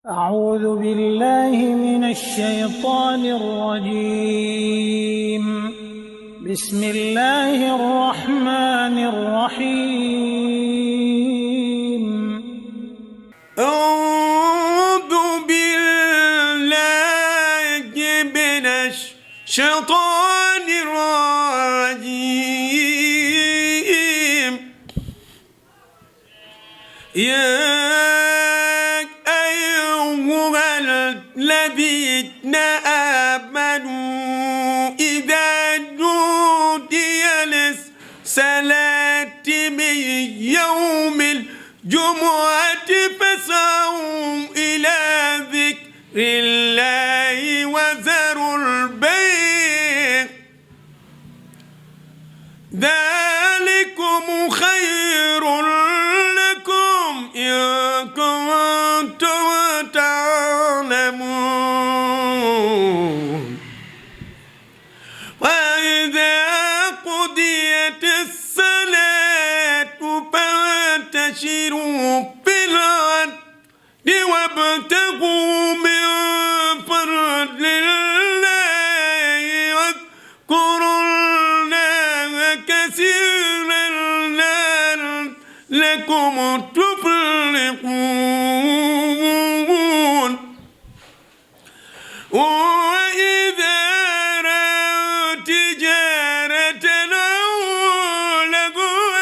أعوذ بالله من الشيطان الرجيم. بسم الله الرحمن الرحيم. أعوذ بالله من الشيطان الرجيم. يا أيها الذين آمنوا إذا نودي للصلاة من يوم الجمعة فاسعوا إلى ذكر الله وذروا البيع ذلكم خير لكم إن كنتم تعلمون. وإذا قضيت الصلاة فانتشروا في الأرض وابتغوا من فضل الله واذكروا الله كثيرا لعلكم تفلحون. وإذا رأوا تجارة أو لهوا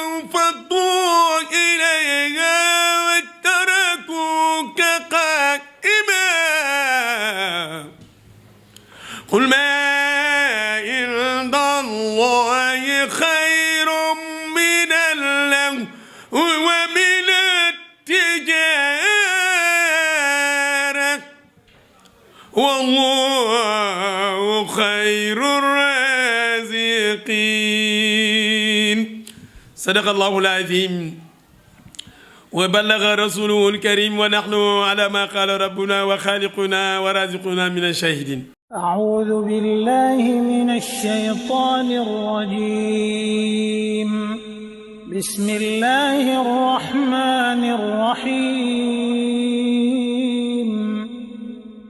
انفضوا إليها وتركوك قائما. قل ما عند الله خير من اللهو ومن التجارة والله خير الرازقين. صدق الله العظيم وبلغ رسوله الكريم ونحن على ما قال ربنا وخالقنا ورازقنا من الشاهدين. أعوذ بالله من الشيطان الرجيم. بسم الله الرحمن الرحيم.